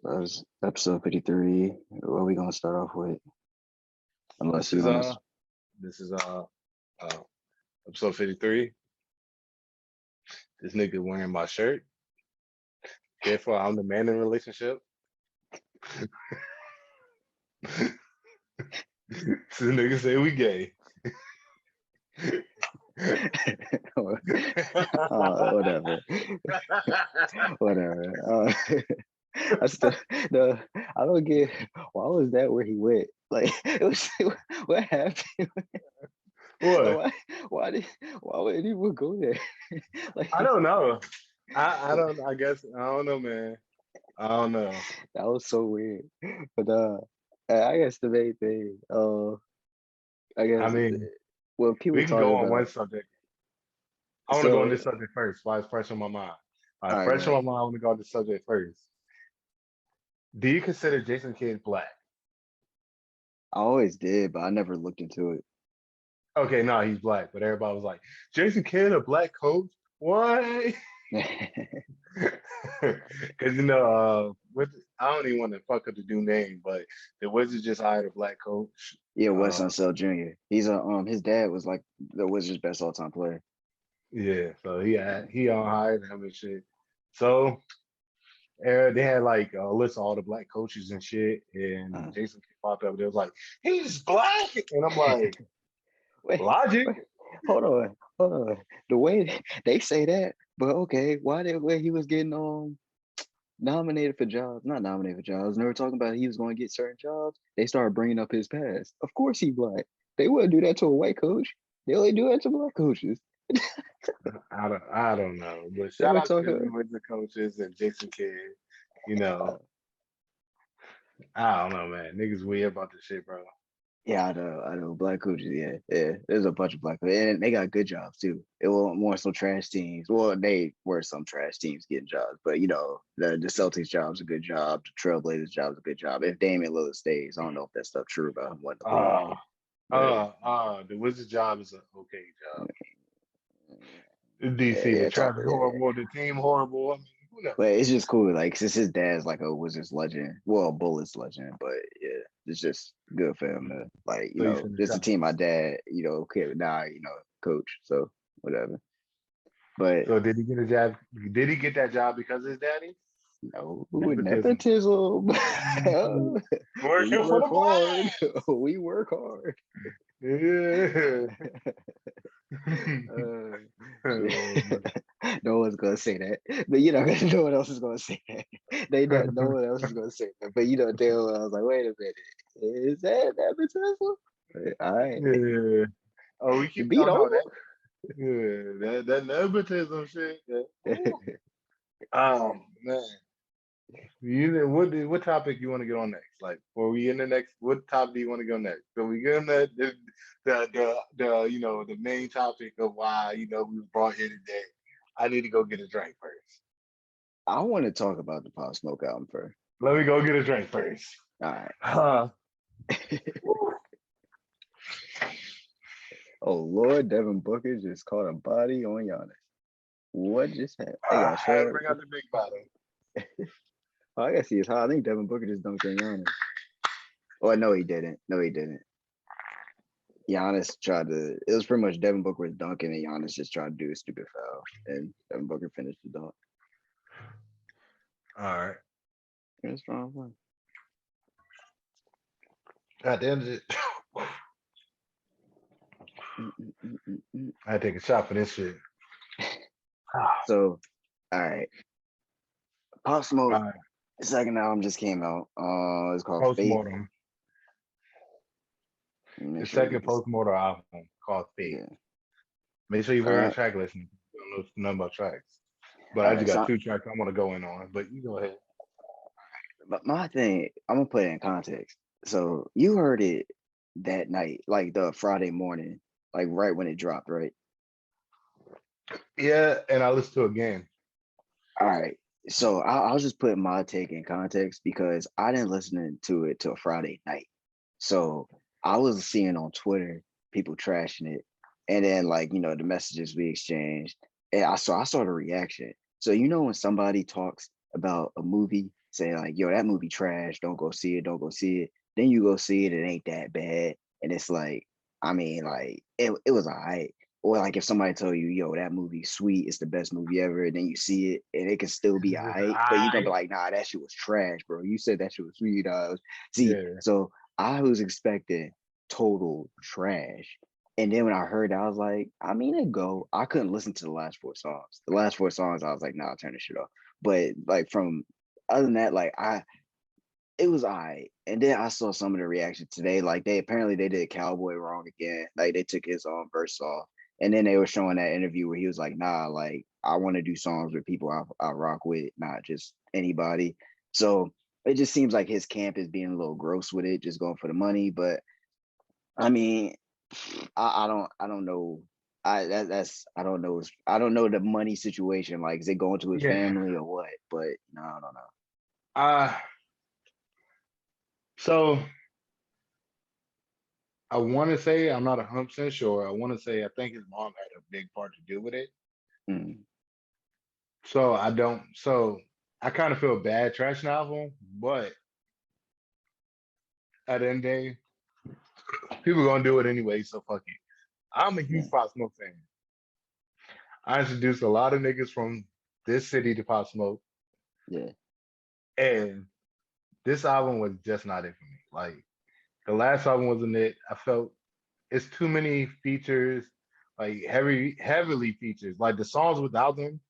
So that was episode 53. What are we gonna start off with? Unless This you is want to. this is episode 53. This nigga wearing my shirt. Therefore, I'm the man in the relationship. So the nigga say we gay. Whatever. Whatever. I don't get why was that where he went? Like it was what happened? What? Why would anyone go there? Like I don't know. I don't. I guess I don't know, man. I don't know. that was so weird. But I guess the main thing, I guess I mean, well people we can talk go on about one subject. I want to go on this subject first. Why it's fresh on my mind? All right, fresh on my mind. I want to go on this subject first. Do you consider Jason Kidd black? I always did, but I never looked into it. Okay, no, he's black, but everybody was like, Jason Kidd, a black coach? What? Because with I don't even want to fuck up the dude name, but the Wizards just hired a black coach. Yeah, Wes Unseld Jr. He's his dad was like the Wizards' best all-time player. Yeah, so he hired him and shit. So they had like a list of all the black coaches and shit, and Jason Kidd popped up. They was like, he's black, and I'm like, logic. Hold on. The way they say that, but okay, when he was getting nominated for jobs, not nominated for jobs, and they were talking about he was going to get certain jobs, they started bringing up his past. Of course he black. They wouldn't do that to a white coach. They only do that to black coaches. I don't know, but shout out to the Wizard coaches and Jason Kidd. I don't know, man. Niggas weird about this shit, bro. Yeah, I know. Black coaches, yeah. There's a bunch of black coaches, and they got good jobs too. It was more some trash teams. Well, they were some trash teams getting jobs, but the Celtics job's a good job. The Trailblazers job's a good job. If Damian Lillard stays, I don't know if that stuff true about him. The Wizards job is an okay job. DC, the traffic horrible, the team horrible. I mean, who knows? But it's just cool, like since his dad's like a Wizards legend, well, Bullets legend, but yeah, it's just good for him to this is a team my dad, could now, coach, so whatever. But so did he get a job? Did he get that job because of his daddy? No, nepotism. Working for the hard. We work hard. Yeah. No one's gonna say that, but no one else is gonna say that. No one else is gonna say that. But damn, I was like, wait a minute, is that nepotism? All right. Yeah. Oh, we keep talking about that. Yeah, that nepotism shit. Yeah. Man. What topic you want to get on next? Like, before we in the next, what topic do you want to go next? So we get on the main topic of why we was brought here today. I need to go get a drink first. I want to talk about the PopSmoke album first. Let me go get a drink first. All right. Oh Lord, Devin Booker just caught a body on Giannis. What just happened? I had to bring out the big bottle. Oh, I guess he is high. I think Devin Booker just dunked on Giannis. Oh, no, he didn't. Giannis tried to. It was pretty much Devin Booker was dunking, and Giannis just tried to do a stupid foul, and Devin Booker finished the dunk. All right. It's strong. God damn it. I had to take a shot for this shit. So, all right. PopSmoke. The second album just came out. It's called Postmortem. The second Postmortem album called Faith. Yeah. Make sure you bring your track listening. You don't know nothing about tracks. But I just got 2 tracks I want to go in on. But you go ahead. But my thing, I'm gonna put it in context. So you heard it that night, like the Friday morning, like right when it dropped, right? Yeah, and I listened to it again. All right. So I'll just put my take in context because I didn't listen to it till Friday night. So I was seeing on Twitter people trashing it, and then the messages we exchanged, and I saw the reaction. So when somebody talks about a movie say like, yo, that movie trash, don't go see it, don't go see it. Then you go see it, it ain't that bad. And it's like, I mean, like it was all right. Or like if somebody tell you, yo, that movie's sweet, it's the best movie ever, and then you see it and it can still be all right, but you're gonna be like, nah, that shit was trash, bro. You said that shit was sweet. See, Yeah. so I was expecting total trash. And then when I heard that, I was like, I mean, it go. I couldn't listen to the last 4 songs. The last 4 songs, I was like, nah, I'll turn this shit off. But like from other than that, like it was all right. And then I saw some of the reaction today. Like they did Cowboy wrong again. Like they took his verse off. And then they were showing that interview where he was like, nah, like I want to do songs with people I rock with, not just anybody. So it just seems like his camp is being a little gross with it, just going for the money. But I mean, I don't know. I don't know. I don't know the money situation. Like, is it going to his Yeah. family or what? But no, I don't know. So I want to say I'm not 100% sure. I want to say I think his mom had a big part to do with it. Mm. So I don't. So I kind of feel bad trashing the album, but at the end of the day, people gonna do it anyway. So fuck it. I'm a huge Yeah, PopSmoke fan. I introduced a lot of niggas from this city to PopSmoke, yeah, and this album was just not it for me. Like the last album wasn't it. I felt it's too many features, like heavily features. Like the songs without them,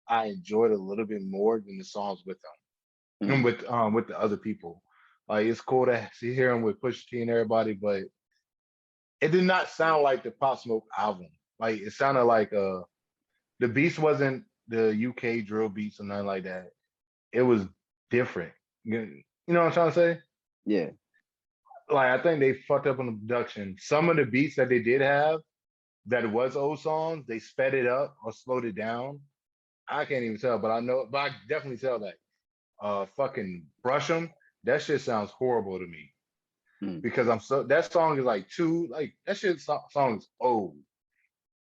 I enjoyed a little bit more than the songs with them and mm, with the other people. Like it's cool to see hear him with Pusha T and everybody, but it did not sound like the Pop Smoke album. Like it sounded like the beats wasn't the UK drill beats or nothing like that. It was different. You know what I'm trying to say? yeah, Like I think they fucked up on the production. Some of the beats that they did have that was old songs, they sped it up or slowed it down. I can't even tell, but I know, but I definitely tell that. Fucking Brush 'em. That shit sounds horrible to me mm, because I'm so that song is like too like that shit song is old.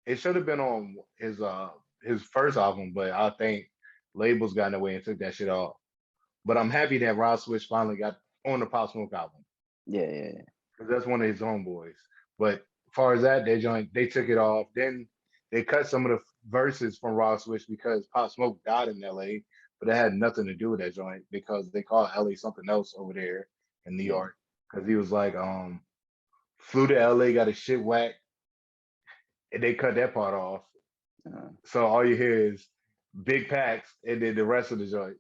It should have been on his first album, but I think labels got in the way and took that shit off. But I'm happy that Rod Switch finally got on the Pop Smoke album yeah, yeah, because that's one of his homeboys. But as far as that, they took it off. Then they cut some of the verses from Rod Switch because Pop Smoke died in L.A., but it had nothing to do with that joint because they called L.A. something else over there in New yeah. York because he was like flew to L.A., got his shit whacked, and they cut that part off. Uh, So all you hear is big packs and then the rest of the joint.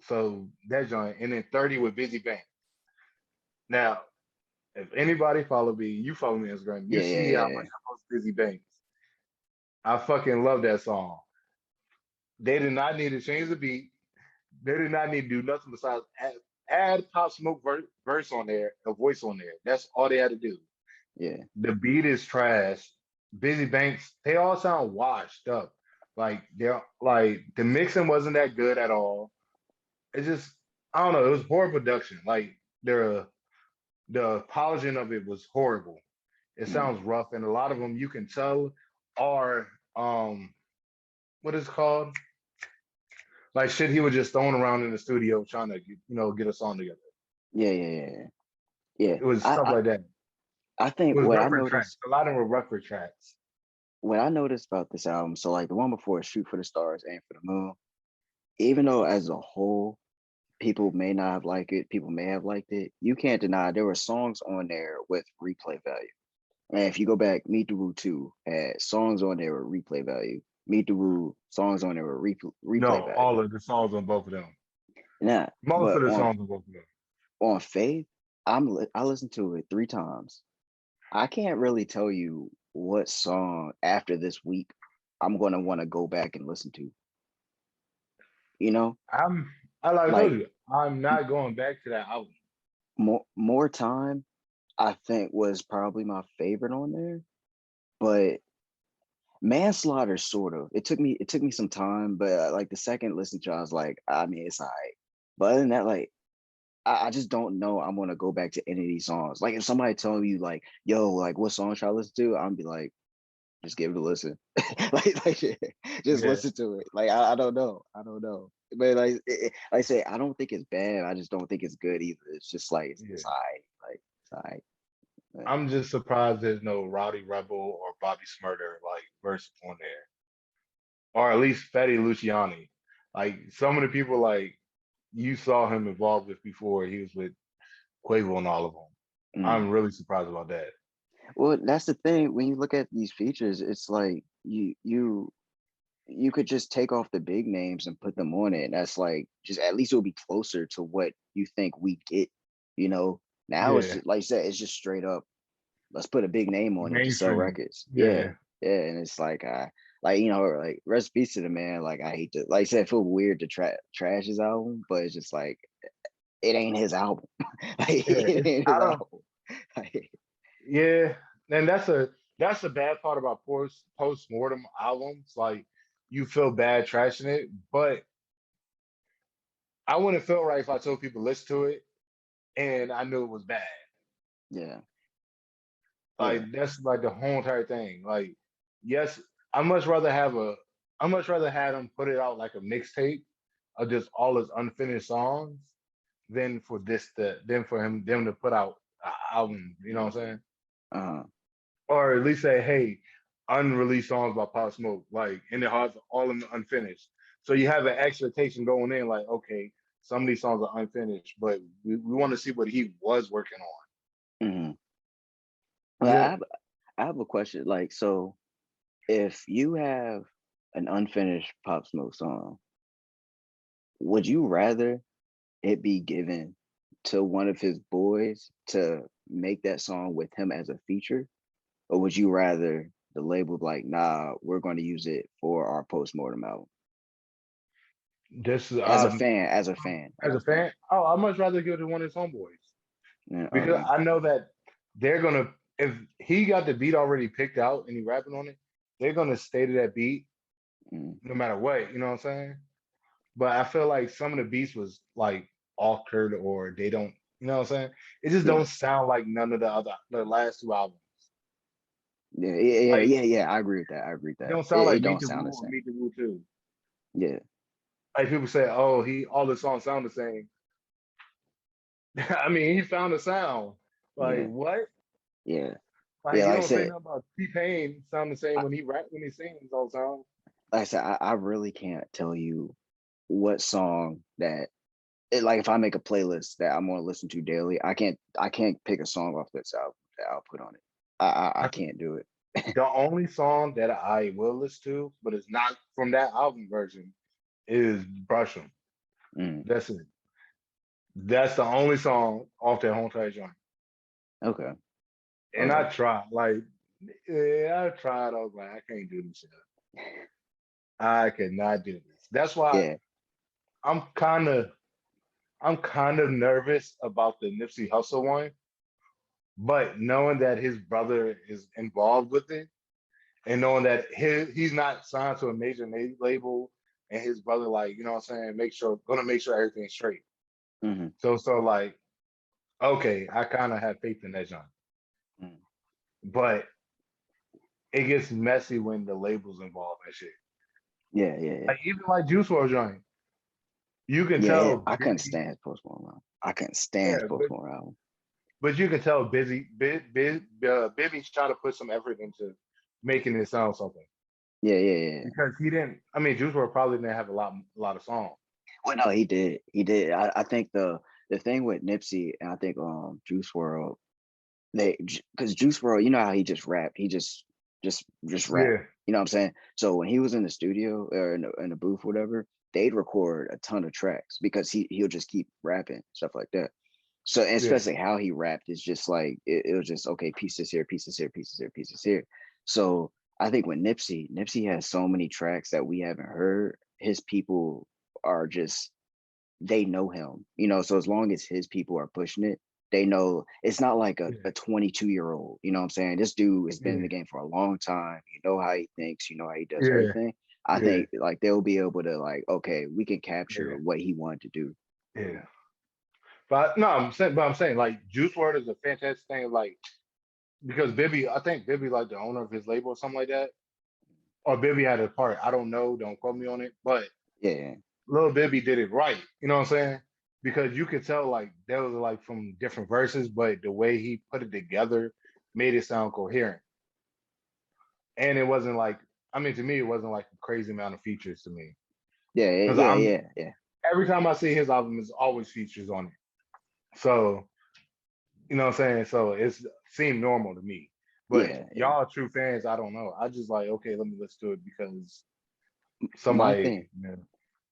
So that joint, and then 30 with Busy Bank. Now, if anybody follow me, you follow me on Instagram, you yeah, yeah, see how much yeah, I post Busy Banks. I fucking love that song. They did not need to change the beat. They did not need to do nothing besides add Pop Smoke verse on there, a voice on there. That's all they had to do. yeah, The beat is trash. Busy Banks, they all sound washed up. Like they're like the mixing wasn't that good at all. It just I don't know. It was poor production. Like the polishing of it was horrible. It mm, sounds rough, and a lot of them you can tell are what is it called like shit he was just throwing around in the studio trying to get a song together. yeah, yeah, yeah, yeah. Yeah. It was I, stuff I, like that. I It think was what I reference tracks. noticed, A lot of them were reference tracks. what I noticed about this album, so like the one before, Shoot for the Stars, Aim for the Moon, even though as a whole people may not have liked it, people may have liked it, you can't deny there were songs on there with replay value. And if you go back, Meet the Woo 2 had songs on there with replay value. Meet the Woo songs on there with replay No, value. all of the songs on both of them. Now, Most but of the on songs on both of them. Faith, I listened to it 3 times. I can't really tell you what song after this week I'm gonna want to go back and listen to. You know, I'm I like I told like you, I'm not going back to that album. more time. I think was probably my favorite on there, but Manslaughter sort of. It took me some time, but like the second listen to, it, I was like, I mean, it's alright. But other than that, like I just don't know. I'm gonna go back to any of these songs. Like if somebody tell you like, yo, like what song should I listen to? I'm be like, just give it a listen. like just Yeah, listen to it. Like I don't know. But like I say, I don't think it's bad. I just don't think it's good either. It's just like yeah. it's alright. Like it's alright. Yeah. I'm just surprised there's no Rowdy Rebel or Bobby Smurder like verse on there, or at least Fetty Luciani. Like some of the people like you saw him involved with before. He was with Quavo and all of them. Mm. I'm really surprised about that. Well, that's the thing. When you look at these features, it's like you could just take off the big names and put them on it. And that's like just at least it'll be closer to what you think we get. You know, now it's Yeah, just, like you said, it's just straight up. Let's put a big name on it to sell mainstream. records. Yeah, Yeah, yeah, and it's like like rest in peace to the man. Like I hate to like I said, I feel weird to trash his album, but it's just like it ain't his album. Like yeah. it ain't I his don't. album. Like, Yeah, and that's the bad part about post mortem albums. Like you feel bad trashing it, but I wouldn't feel right if I told people listen to it and I knew it was bad. yeah, yeah, Like that's like the whole entire thing. Like, yes, I much rather have a I much rather have them put it out like a mixtape of just all his unfinished songs than for than for them to put out an album, you know what I'm saying? uh-huh. Or at least say, hey, unreleased songs by PopSmoke, like and it has all of them unfinished. So you have an expectation going in, like, okay, some of these songs are unfinished, but we want to see what he was working on. Hmm. Well, Yeah. I have a question. Like, so if you have an unfinished Pop Smoke song, would you rather it be given to one of his boys to make that song with him as a feature, or would you rather the label like, nah, we're going to use it for our postmortem album? This As a fan, as as a a fan. fan, oh, I'd much rather give it to one of his homeboys Yeah. because Okay. I know that they're gonna if he got the beat already picked out and he rapping on it, they're gonna stay to that beat Mm. no matter what. You know what I'm saying? But I feel like some of the beats was like altered or they don't. You know what I'm saying? It just Yeah. don't sound like none of the last two albums. Like Yeah. I agree with that. I agree with it that. don't sound like It Meet don't the sound the Woo or same. Meet the Woo too. Yeah. Like people say, oh, he all the songs sound the same. I mean, he found a sound. Like Yeah. what? Yeah. Like Yeah. you Like I don't say said, nothing about T-Pain sound the same when he rap when he sings all the time. I really can't tell you what song like if I make a playlist that I'm gonna listen to daily, I can't pick a song off this album that I'll put on it. I I think can't do it. the only song that I will listen to, but it's not from that album version, is Brush 'em. Mm, That's it. That's the only song off that whole entire joint. okay. And Okay. I tried, like, yeah, I tried. I was like, I can't do this shit. I cannot do this. That's why Yeah. I'm kind of, I'm kind of nervous about the Nipsey Hussle one. But knowing that his brother is involved with it, and knowing that he's not signed to a major label, and his brother, like, you know what I'm saying, gonna make sure everything's straight. Hmm. So like, okay, I kind of have faith in that John. Mm. But it gets messy when the labels involved and shit. Yeah. Yeah. Yeah. Like even like Juice WRLD joint, you can Yeah. tell I couldn't busy, stand his postmortem album. I couldn't stand his yeah, postmortem album. but you can tell Bibby's trying to put some effort into making it sound something Yeah. Yeah. Yeah. because he didn't. I mean, Juice WRLD probably didn't have a lot of songs. Well, no, he did. He did. I think the thing with Nipsey and I think Juice World, they because Juice World, you know how he just rapped. He just rap. Yeah, You know what I'm saying? So when he was in the studio or in the booth, whatever, they'd record a ton of tracks because he'll just keep rapping stuff like that. So and yeah, especially how he rapped is just like it was just okay, pieces here, pieces here, pieces here, pieces here. So I think with Nipsey has so many tracks that we haven't heard. His people are just they know him, so as long as his people are pushing it, they know it's not like yeah, a 22-year-old, you know what I'm saying? This dude has been in yeah, the game for a long time. You know how he thinks, you know how he does yeah, everything. I yeah, think like they'll be able to like, okay, we can capture yeah, what he wanted to do. yeah. But no, but I'm saying like Juice WRLD is a fantastic thing. Like because Bibby, I think Bibby like the owner of his label or something like that, or Bibby had a part. I don't know. Don't quote me on it, but Yeah, Lil Bibby did it right. You know what I'm saying? Because you could tell like there was like from different verses, but the way he put it together made it sound coherent. And it wasn't like, I mean, to me, it wasn't like a crazy amount of features to me. yeah, Because yeah, yeah, yeah. every time I see his album, there's always features on it. So, you know what I'm saying? So it's seemed normal to me. But Yeah, yeah. y'all true fans, I don't know. I just like, okay, let me listen to it because My somebody, thing, you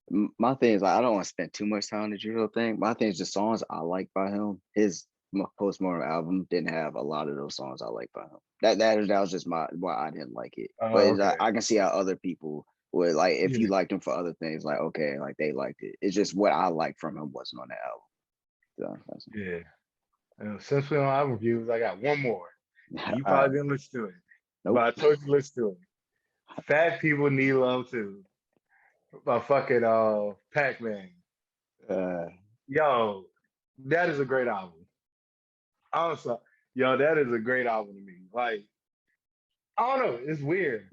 know, my thing is like, I don't want to spend too much time on the drill thing. My thing is just songs I like by him. His postmortem album didn't have a lot of those songs I like by him. That was just my why I didn't like it. But it's, okay. I can see how other people would like if you Yeah. liked him for other things, like okay, like they liked it. It's just what I liked from him wasn't on the album. So, Yeah. And since we're on album reviews, I got one more. You all right. probably didn't listen to it, but Nope. I told you to listen to it. Fat People Need Love Too by fucking Pac-Man. Uh, Yo, that is a great album. Honestly, yo, that is a great album to me. Like, I don't know, it's weird.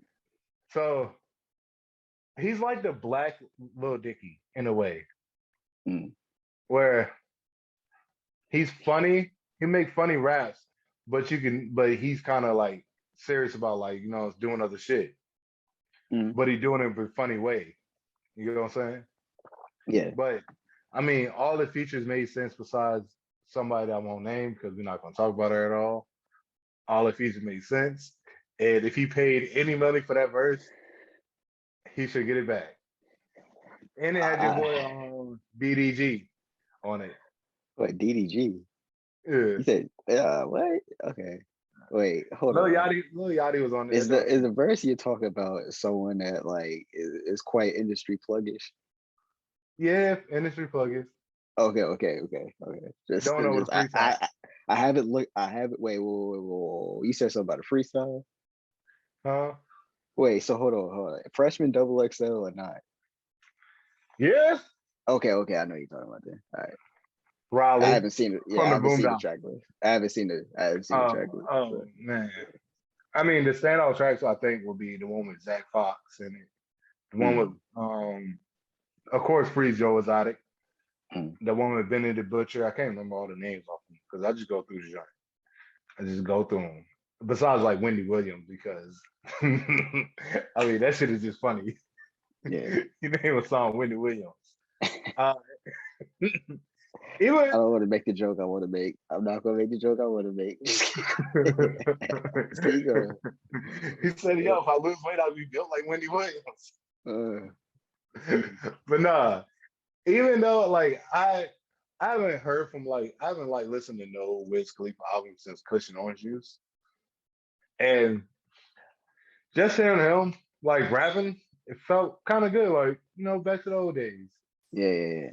So he's like the black Lil Dicky in a way, mm, where he's funny, he make funny raps, but he's kind of like serious about like, doing other shit. mm, But he doing it in a funny way. You know what I'm saying? yeah. But I mean, all the features made sense besides somebody that I won't name because we're not gonna talk about her at all. All the features made sense. And if he paid any money for that verse, he should get it back. And it had your boy I, BDG on it. what DDG? Yeah. You said what? Okay. Wait, hold on. Lil Yachty was on there Is the doing is features. the verse you're talking about someone that like is quite industry pluggish? Yeah, industry plugins. Okay. Don't know Just the freestyle. I haven't looked. I haven't. Whoa. You said something about a freestyle. Huh? Wait, so hold on. Freshman double XL or not? Yeah. Okay. I know you're talking about that. All right. I Raleigh haven't seen it. Yeah, from I the haven't Boom seen the Down. track list. I haven't seen the track list. Oh So. man. I mean, the standout tracks I think will be the one with Zach Fox in it. The one with Mm, of course Free Joe Exotic. mm. The one with Benny the Butcher. I can't remember all the names off them because I just go through the joint. I just go through them. Besides like Wendy Williams because I mean that shit is just funny. Yeah. You name a song Wendy Williams. I Uh, even don't want to make the joke I want to make. I'm not gonna make the joke I want to make. Keep going. he said, "Yo, if I lose weight, I'll be built like Wendy Williams." Uh, But nah, even though like I haven't heard from like I haven't like listened to no Wiz Khalifa album since Cushion Orange Juice, and just hearing him like rapping, it felt kind of good, like back to the old days. yeah.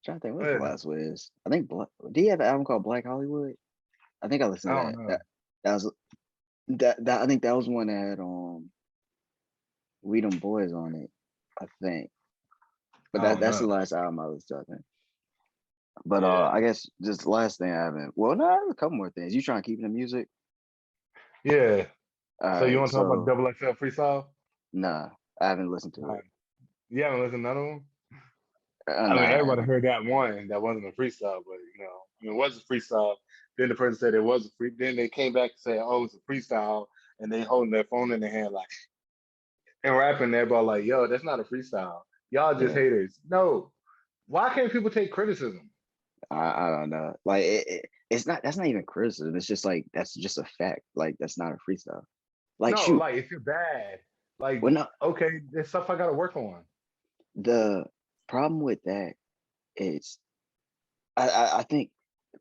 Trying to think what's the Yeah, last Wiz. I think do you have an album called Black Hollywood? I think I I listened to don't that. know. That was that I think that was one that had We Them Boys on it, I think. But I don't that's the know. last album I listened to, I think. But Yeah, I guess just the last thing I haven't. Well, no, I have a couple more things. You trying to keep the music? yeah. All So you right, want to talk about so Double XL Freestyle? nah, I haven't listened to Nah, it. you haven't listened to none of them. I mean, Nah, I everybody haven't. heard that one that wasn't a freestyle, but I mean, it was a freestyle. Then the person said it was a free. Then they came back and said, "Oh, it's a freestyle," and they holding their phone in their hand like and rapping. Everybody like, "Yo, that's not a freestyle. Y'all just Yeah, haters." No, why can't people take criticism? I don't know. Like it's not. That's not even criticism. It's just like that's just a fact. Like that's not a freestyle. Like No, shoot, like if you're bad, like well, no, okay, there's stuff I got to work on. the problem with that is I think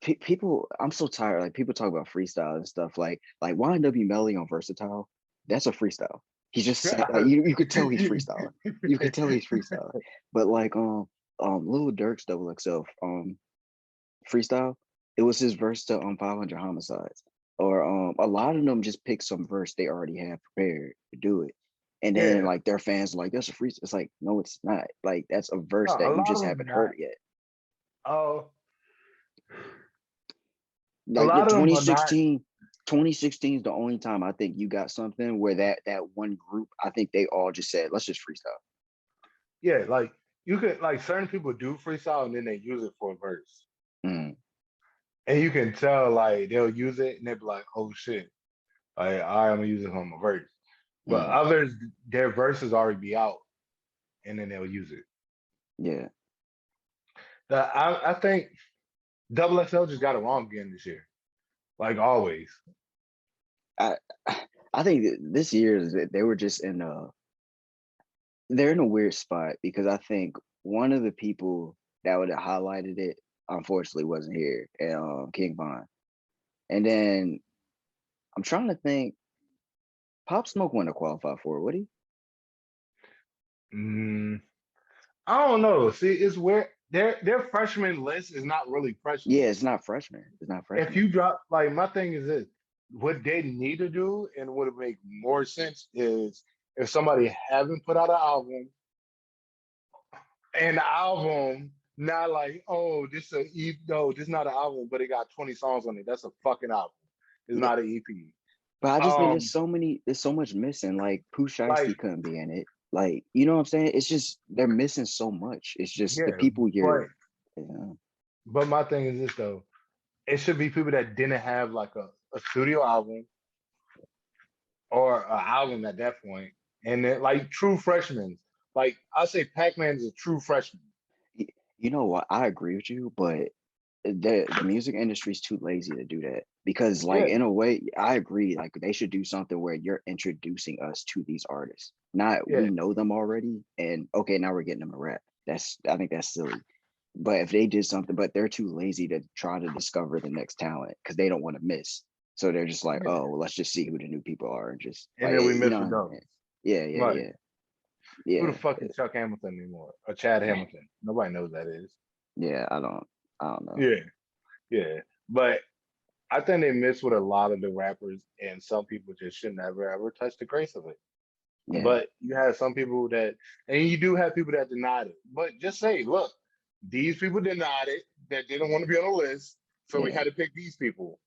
people. I'm so tired. Like people talk about freestyle and stuff. Like YNW Melly on Versatile. That's a freestyle. He's just saying like you could tell he's freestyling. You could tell he's freestyling. But like Lil Durk's Double XL freestyle. It was his verse to 500 Homicides. Or a lot of them just pick some verse they already have prepared to do it. And then Yeah, like their fans are like, that's a freestyle. It's like, no, it's not. Like that's a verse no, a that you lot just of them haven't not. heard yet. Oh, a Like the lot of them are not. 2016. 2016 is the only time I think you got something where that one group, I think they all just said, let's just freestyle. Yeah, like you could like certain people do freestyle and then they use it for a verse. Mm. And you can tell like they'll use it and they'll be like, oh shit. Like I'm gonna use it on my verse. But Mm. others, their verses already be out and then they'll use it. Yeah. I think Double XL just got it wrong again this year. Like always. I I think this year is that they were just they're in a weird spot because I think one of the people that would have highlighted it unfortunately wasn't here, King Von. And then I'm trying to think, PopSmoke wouldn't have qualified for it, would he? Mm, I don't know. See, it's where their freshman list is not really freshman. Yeah, it's not freshman. It's not If freshman. you drop like my thing is this, what they need to do and would make more sense is if somebody haven't put out an album and the album not like, oh, this a no, this is not an album, but it got 20 songs on it. That's a fucking album. It's Yeah. not an EP. But I just think Um, there's so much missing. Like Pooh like Shiesty couldn't be in it. Like, you know what I'm saying? It's just they're missing so much. It's just the yeah, people but you know. but my thing is this though. It should be people that didn't have like a studio album or an album at that point, and then like true freshmen. Like I say, Pac-Man is a true freshman. You know what? I agree with you, but the music industry is too lazy to do that because like Yeah, in a way I agree, like they should do something where you're introducing us to these artists, not yeah, we know them already and okay now we're getting them to rap. I think that's silly. But if they did something, but they're too lazy to try to discover the next talent because they don't want to miss, so they're just like, yeah. oh well, let's just see who the new people are and just And like then we you miss with know. those. Yeah, Right. Who the yeah, fuck is Chuck Hamilton anymore? Or Chad Hamilton? Nobody knows that is. yeah, I don't know. Yeah, yeah. But I think they miss with a lot of the rappers, and some people just should never ever touch the grace of it. Yeah, But you have some people that, and you do have people that denied it. But just say, look, these people denied it that didn't want to be on the list, so we yeah, had to pick these people.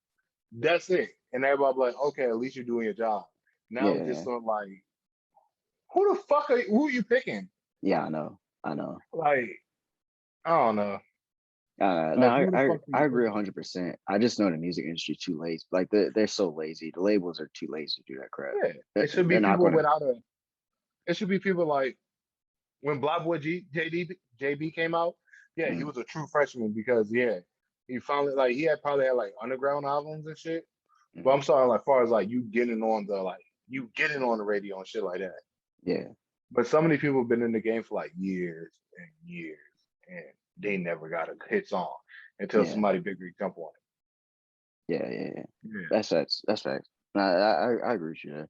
That's it. And everybody be like, okay, at least you're doing your job. Now it's just yeah, sort of like, who the fuck who are you picking? yeah. I know. Like, I don't know. No, Like, who the fuck are I you agree picking? 100%. I just know the music industry too lazy. Like they're so lazy. The labels are too lazy to do that crap. Yeah, it should be They're not people gonna. without a. It should be people like when Black Boy JB came out. Yeah, he Mm, was a true freshman because yeah, he finally like he had probably had like underground albums and shit. But mm, I'm sorry, like far as like you getting on the radio and shit like that. yeah, But so many people have been in the game for like years and years, and they never got a hit song until yeah, somebody bigger jump on yeah. it. Yeah. That's facts. That's facts. No, I agree with you there.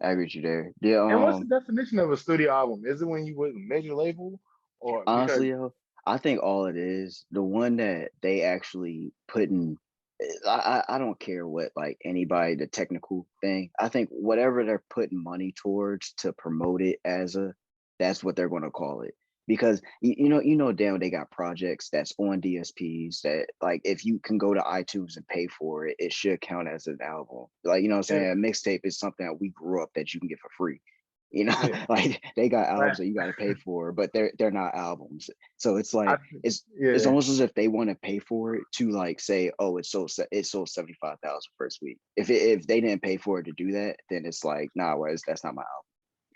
I agree with you there. Yeah. And what's the definition of a studio album? Is it when you with a major label, or because Honestly, yo, I think all it is, the one that they actually put in, I don't care what like anybody, the technical thing. I think whatever they're putting money towards to promote it as that's what they're going to call it. Because you know, damn, they got projects that's on DSPs that like if you can go to iTunes and pay for it, it should count as an album. Like you know what I'm yeah, saying? A mixtape is something that we grew up that you can get for free. You know, yeah, like they got albums right. that you got to pay for, but they're not albums. So it's I like it's yeah. almost as if they want to pay for it to like say, oh, it sold 75,000 first week. If they didn't pay for it to do that, then it's like, nah, whereas that's not my album.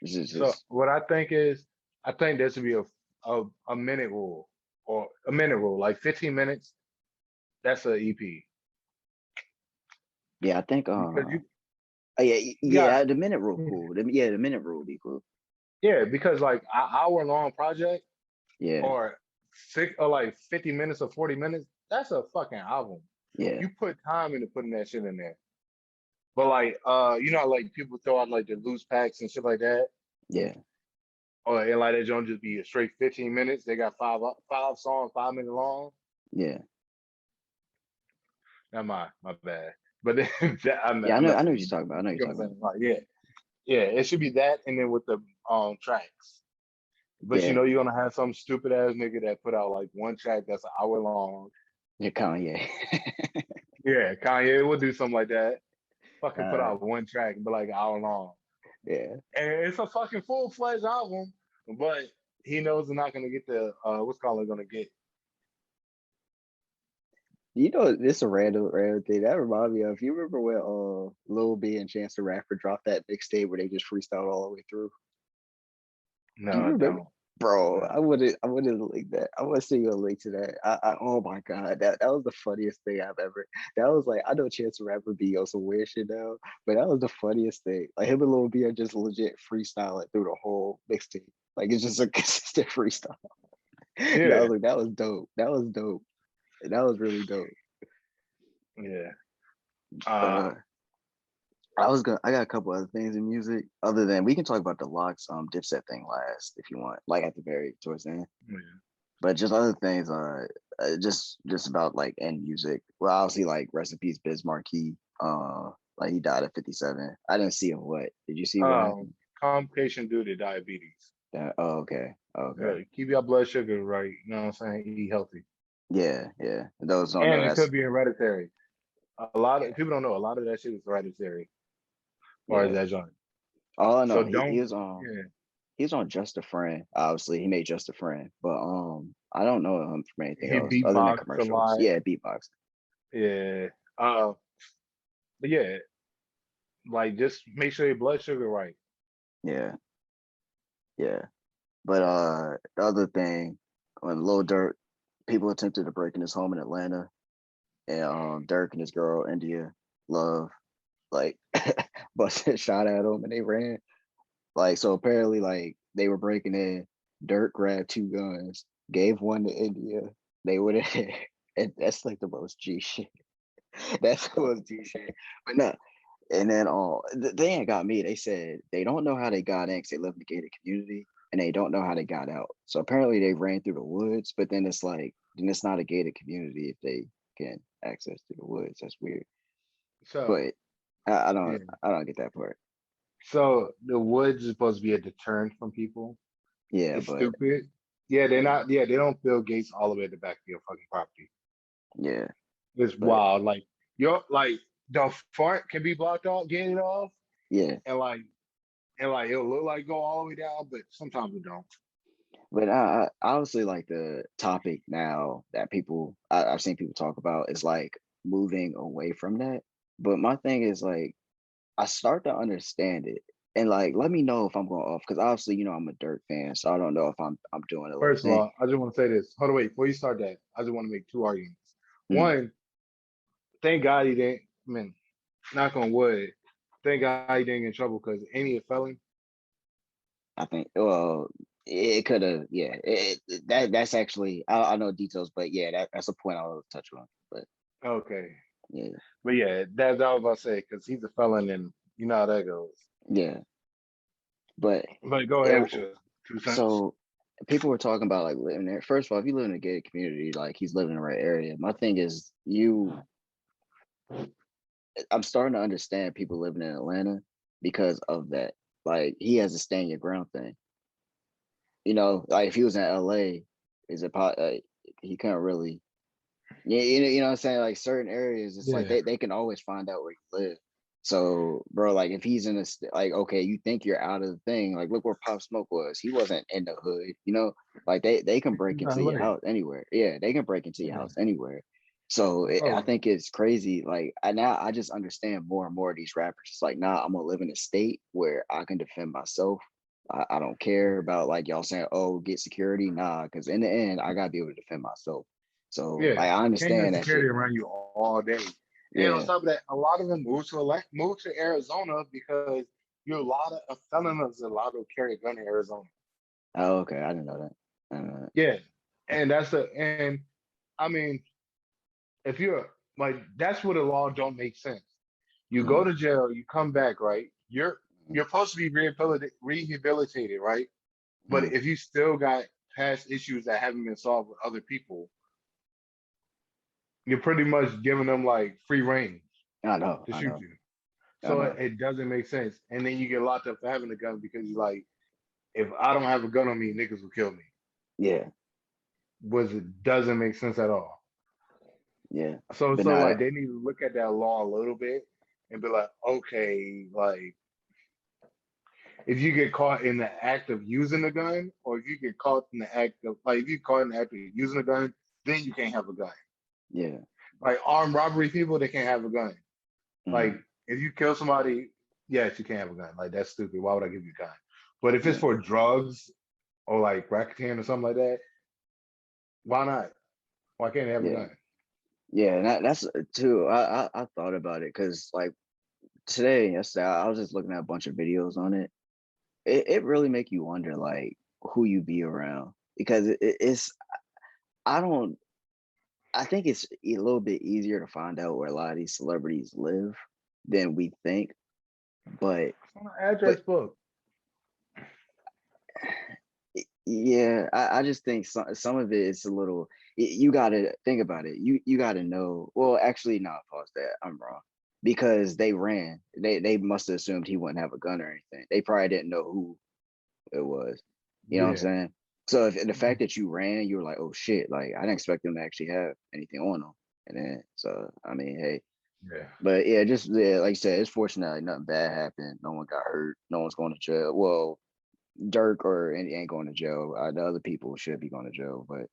This is So just what I think is, I think there should be a minute rule or a minute rule, like 15 minutes. That's a EP yeah. I think because you got yeah. The minute rule cool. The minute rule would be cool. yeah because like an hour long project Yeah, or six or like 50 minutes or 40 minutes. That's a fucking album. yeah, You put time into putting that shit in there. But like you know like people throw out like the loose packs and shit like that. yeah, Or and like that don't just be a straight 15 minutes. They got five songs, 5 minutes long. yeah, Not my bad. But then yeah. I'm I know messing what with you're you. talking about. I know what You you're know what talking I'm about. saying? Like, yeah. Yeah, it should be that and then with the tracks. But you Yeah, know you're gonna have some stupid ass nigga that put out like one track that's an hour long. yeah, Kanye. Yeah, Kanye would do something like that. fucking put out one track and be like an hour long. Yeah. And it's a fucking full-fledged album, but he knows they're not gonna get the what's called gonna get. You know, this is a random thing that reminds me of. You remember when Lil B and Chance the Rapper dropped that mixtape where they just freestyled all the way through? No, Do you I remember? don't. Bro, No. I wouldn't link that. I want to send you a link to that. Oh my god, that was the funniest thing I've ever. That was like, I know Chance the Rapper be on some weird shit now, but that was the funniest thing. Like him and Lil B are just legit freestyling through the whole mixtape. Like it's just a consistent freestyle. And I Yeah, was like, that was dope. That was dope. And that was really dope. yeah. I got a couple other things in music other than we can talk about the Locks Dipset thing last if you want, like at the very towards the end. Yeah. But just other things, just about like end music. Well, obviously like rest in peace Biz Markie. Like he died at 57. I didn't see him. What did you see? What happened? Complication due to diabetes. Oh, okay. Okay. Keep your blood sugar right. You know what I'm saying? Eat healthy. Yeah. Those don't know And it that's could be hereditary. A lot yeah. of people don't know. A lot of that shit is hereditary. As far as Yeah. that joint. All I know, So he don't. was on. Yeah. He was on Just a Friend. Obviously, he made Just a Friend, but I don't know him from anything He else other than beatboxed a commercials. lot. Yeah, beatbox. Yeah. But yeah, like just make sure your blood sugar right. Yeah. But the other thing, when LilDurk, people attempted to break in his home in Atlanta, and Dirk and his girl India Love, like busted shot at him and they ran. Like so apparently like they were breaking in. Dirk grabbed two guns, gave one to India. They would have and that's like the most G shit. That's the most G shit. But no, and then they ain't got me. They said they don't know how they got in because they live in a gated community and they don't know how they got out. So apparently they ran through the woods, but then it's like then it's not a gated community if they can access through the woods. That's weird. So But I yeah. don't get that part. So the woods is supposed to be a deterrent from people. Yeah, It's but stupid. Yeah, they're yeah, not. Yeah, they don't build gates all the way at the back of your fucking property. yeah, It's but wild. Like like the front can be blocked off, gated off, yeah. and like it'll look like go all the way down, but sometimes it don't. But I honestly like the topic now that I've seen people talk about is like moving away from that. But my thing is like I start to understand it. And like let me know if I'm going off because obviously, I'm a Dirk fan, so I don't know if I'm doing a little First of thing. all, I just want to say this. Hold on, wait. Before you start that, I just want to make two arguments. Mm, One, thank God he didn't. I mean, knock on wood. Thank God he didn't get in trouble because ain't he a felon? I think well it could have that's actually I know details, but yeah, that's a point I'll touch on. But Okay, yeah, but yeah, that's what I was about to say because he's a felon and you know how that goes. yeah. But But go it, ahead with your 2 cents. so people were talking about like living there. First of all, if you live in a gated community, like he's living in the right area. My thing is I'm starting to understand people living in Atlanta because of that. Like he has a stand your ground thing. Like if he was in LA, is it he couldn't really yeah, what I'm saying? Like certain areas, it's like Yeah. they can always find out where you live. So, bro, like if he's in a like, okay, you think you're out of the thing. Like, look where PopSmoke was. He wasn't in the hood. Like they can break He's not into your LA. house anywhere. Yeah, they can break into your Yeah. house anywhere. So I Oh, think it's crazy. Like now I just understand more and more of these rappers. It's like, nah, I'm gonna live in a state where I can defend myself. I don't care about like y'all saying, oh, get security. Nah, because in the end, I gotta be able to defend myself. So yeah. like I You can't have understand that security shit. around you all day. And on Yeah. top of that, a lot of them moved to Arizona because you're a lot of felons allowed to carry a gun in Arizona. Oh, okay. I didn't know that. Yeah. And and I mean, if you're like that's where the law don't make sense. You go Mm, to jail, you come back, right? You're supposed to be rehabilitated, right? But mm. if you still got past issues that haven't been solved with other people, you're pretty much giving them like free range I know. to I shoot know. you. I So know. it doesn't make sense. And then you get locked up for having a gun because you're like, if I don't have a gun on me, niggas will kill me. Yeah. Was it doesn't make sense at all. Yeah. So But like not. they need to look at that law a little bit and be like, okay, like if you get caught in the act of using a gun, or if you get caught in the act of like if you caught in the act of using a gun, then you can't have a gun. Yeah. Like armed robbery people, they can't have a gun. Like Mm, if you kill somebody, yes, you can't have a gun. Like that's stupid. Why would I give you a gun? But if it's yeah. for drugs or like racketeering or something like that, why not? Why can't they have a Yeah. gun? Yeah. And that's too. I thought about it because like yesterday, I was just looking at a bunch of videos on it. It really make you wonder like who you be around because it's I don't I think it's a little bit easier to find out where a lot of these celebrities live than we think. But It's on the but address book. yeah, I just think some of it is a little. You got to think about it. You got to know. Well, actually, no, pause that. I'm wrong because they ran. They must have assumed he wouldn't have a gun or anything. They probably didn't know who it was. You know what I'm Yeah. saying? So if the fact that you ran, you were like, oh shit, like I didn't expect them to actually have anything on them. And then so I mean, hey, Yeah. but yeah, just yeah, like you said, it's fortunate like, nothing bad happened. No one got hurt. No one's going to jail. Well, Dirk or ain't going to jail. The other people should be going to jail. But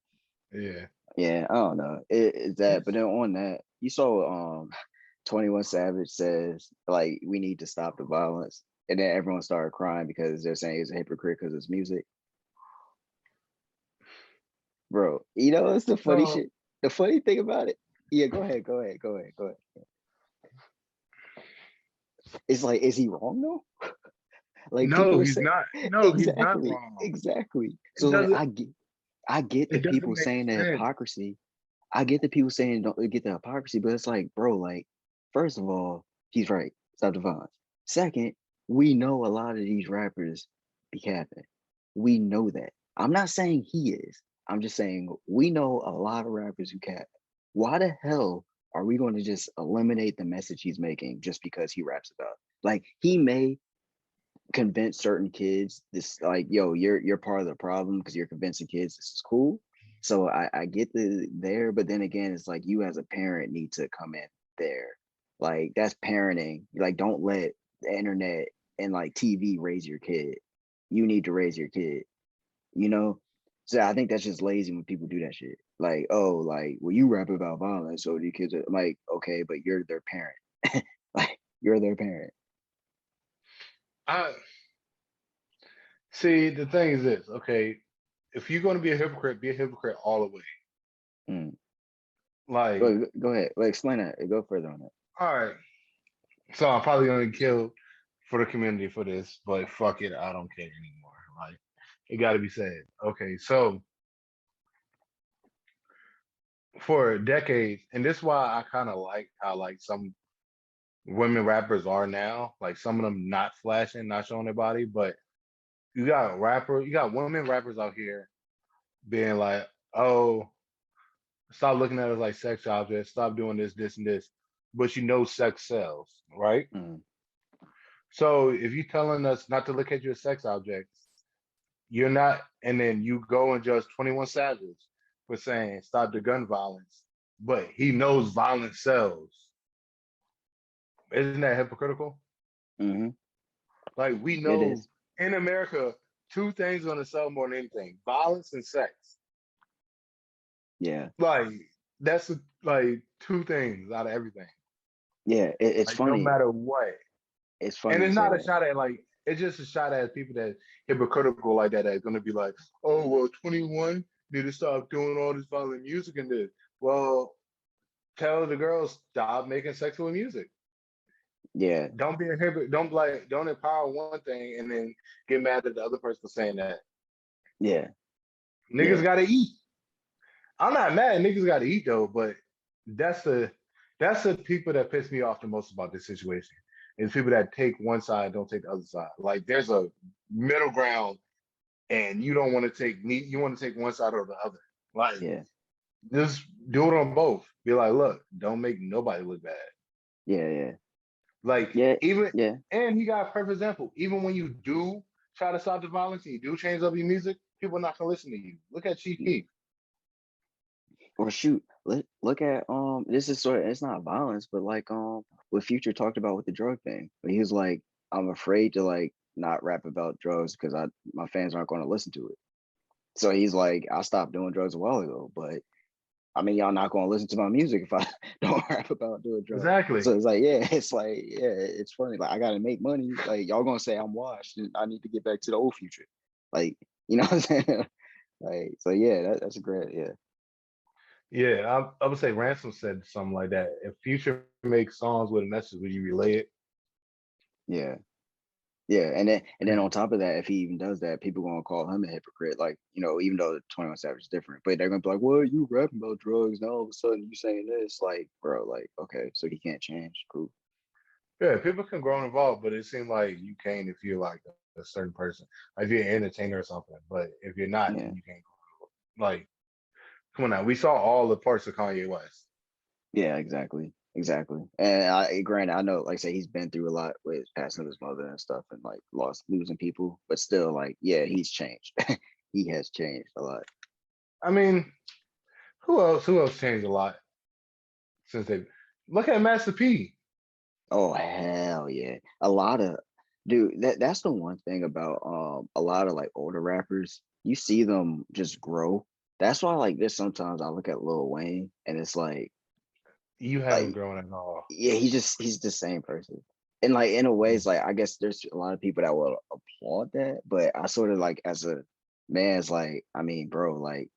Yeah. yeah, I don't know. It's that. But It's then on that, you saw 21 Savage says like we need to stop the violence. And then everyone started crying because they're saying he's a hypocrite because it's music. Bro, it's the funny so shit. The funny thing about it. Yeah, go ahead. It's like, is he wrong though? Like people no, are he's saying not. No, he's not exactly, wrong. exactly. It So like doesn't I get the it doesn't people make saying the sense. hypocrisy. I get the people saying don't get the hypocrisy, but it's like, bro, like, first of all, he's right. Stop the violence. Second, we know a lot of these rappers be capping. We know that. I'm not saying he is. I'm just saying we know a lot of rappers who cap. Why the hell are we going to just eliminate the message he's making just because he raps about? Like he may convince certain kids this like yo you're part of the problem because you're convincing kids this is cool, so I get the there, but then again it's like you as a parent need to come in there, like that's parenting. Like don't let the internet and like TV raise your kid. You need to raise your kid, you know. So I think that's just lazy when people do that shit, like, oh, like, well, you rap about violence so the kids are like, okay, but you're their parent. Like you're their parent. I see the thing is this, okay. If you're gonna be a hypocrite all the way. Mm. Like, Go ahead. Like, explain that. Go further on it. all right. So I'm probably gonna get killed for the community for this, but fuck it, I don't care anymore. Like it gotta be said. Okay, so for decades, and this is why I kind of like how like some women rappers are now. Like some of them not flashing, not showing their body, but you got women rappers out here being like, oh, stop looking at us like sex objects, stop doing this, this, and this. But you know sex sells, right? Mm, So if you're telling us not to look at you as sex objects, you're not, and then you go and judge 21 Savage for saying stop the gun violence, but he knows violence sells. Isn't that hypocritical? mm-hmm. Like we It know is. in America, two things gonna sell more than anything: violence and sex. Yeah. Like that's like two things out of everything. Yeah. It's Like no funny. matter what. It's And funny you it's say not a that. shot at like it's just a shot at people that hypocritical like that that's gonna be like, oh well, 21 need to stop doing all this violent music and this. Well, tell the girls stop making sexual music. Yeah. Don't be a hypocrite. Don't empower one thing and then get mad at the other person for saying that. Yeah. Niggas Yeah. gotta eat. I'm not mad. Niggas gotta eat though, but that's the that's the people that piss me off the most about this situation. Is people that take one side, don't take the other side. Like there's a middle ground and you don't want to take you want to take one side or the other. Like Yeah. just do it on both. Be like, look, don't make nobody look bad. Yeah. Yeah. Like Yeah. even Yeah. and he got a perfect example. Even when you do try to stop the violence and you do change up your music, people are not gonna listen to you. Look at Chief Keef. Or shoot. look at this is sort of, it's not violence, but like what Future talked about with the drug thing. But he was like, I'm afraid to like not rap about drugs because my fans aren't going to listen to it. So he's like, I stopped doing drugs a while ago, but I mean, y'all not going to listen to my music if I don't rap about doing drugs. Exactly. So it's like, yeah, it's funny. Like I got to make money. Like y'all gonna say I'm washed, and I need to get back to the old Future. Like you know what I'm saying? Like so, yeah, that's a great, yeah. Yeah, I would say Ransom said something like that. If Future makes songs with a message, would you relay it? Yeah. Yeah, and then on top of that, if he even does that, people gonna call him a hypocrite. Like, even though 21 Savage is different, but they're gonna be like, "Well, you rapping about drugs, now all of a sudden you saying this." Like, bro, like, okay, so he can't change. Cool. Yeah, people can grow involved, but it seems like you can't if you're like a certain person. Like if you're an entertainer or something. But if you're not, then Yeah, you can't grow. Like, come on now. We saw all the parts of Kanye West. yeah, exactly. And granted, I know, like, say he's been through a lot with passing of his mother and stuff, and like losing people, but still, like, yeah, he's changed. He has changed a lot. I mean, who else? Who else changed a lot since they look at Master P? Oh hell yeah. A lot of dude, that's the one thing about a lot of like older rappers. You see them just grow. That's why like this sometimes I look at Lil Wayne and it's You haven't like grown at all. yeah, he's the same person. And like in a way it's like I guess there's a lot of people that will applaud that, but I sort of like as a man it's like I mean, bro, like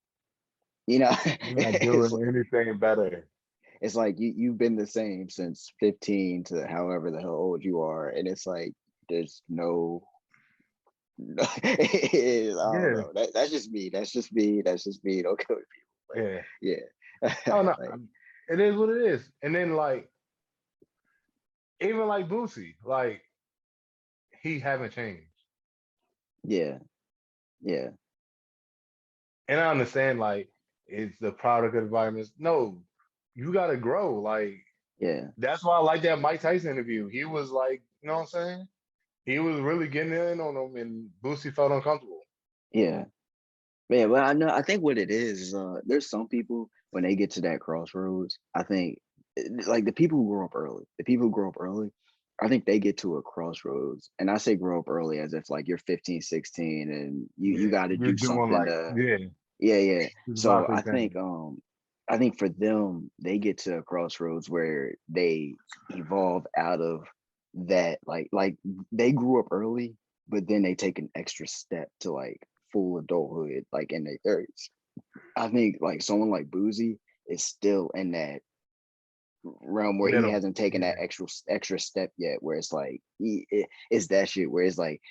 you know You're not it's doing anything better. it's like you've been the same since 15 to however the hell old you are, and it's like there's no I don't Yeah, know. That's just me. That's just me. That's just me. Don't kill people. But yeah. I yeah. don't know. like It is what it is. And then like even like Boosie, like he haven't changed. yeah. Yeah. And I understand like it's the product of environments. No, you gotta grow. Like Yeah. that's why I like that Mike Tyson interview. He was like, you know what I'm saying? He was really getting in on him and Boosie felt uncomfortable. Yeah. Yeah. Well, I know I think what it is there's some people when they get to that crossroads, I think like the people who grow up early, I think they get to a crossroads. And I say grow up early as if like you're 15, 16 and you Yeah. gotta You're do doing something like, to yeah, yeah. it's So about 15. I think for them, they get to a crossroads where they evolve out of that like they grew up early, but then they take an extra step to like full adulthood, like in their 30s. I think like someone like Boozy is still in that realm where he Middle. hasn't taken that Yeah. extra step yet where it's like it's that shit where it's like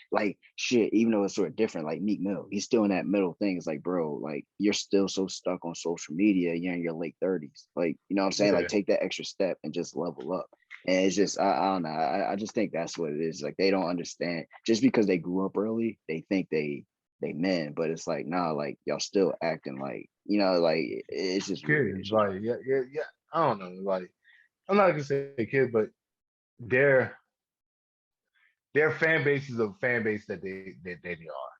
shit even though it's sort of different like Meek Mill he's still in that middle thing. It's like bro like you're still so stuck on social media, you're in your late 30s, like you know what I'm saying, like Yeah. take that extra step and just level up. And it's just I don't know, I just think that's what it is. Like they don't understand just because they grew up early they think they men, but it's like nah, like y'all still acting like like it's just weird. Kids. It's just Like, yeah, yeah, yeah. I don't know. Like, I'm not gonna say kid, but their their fan base is a fan base that they are.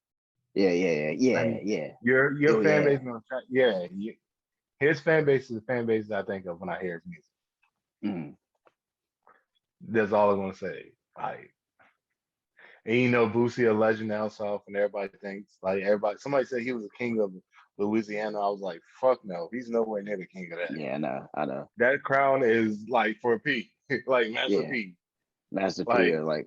yeah. And Yeah. your Oh fan base yeah. is yeah. His fan base is the fan base that I think of when I hear his music. Mm. That's all I'm gonna say. Like, and Boosie a legend now south, and everybody thinks like everybody. Somebody said he was the king of Louisiana. I was like, fuck no, he's nowhere near the king of that. Yeah, I know. That crown is like for P, like Master Yeah. P. Master P Like, or like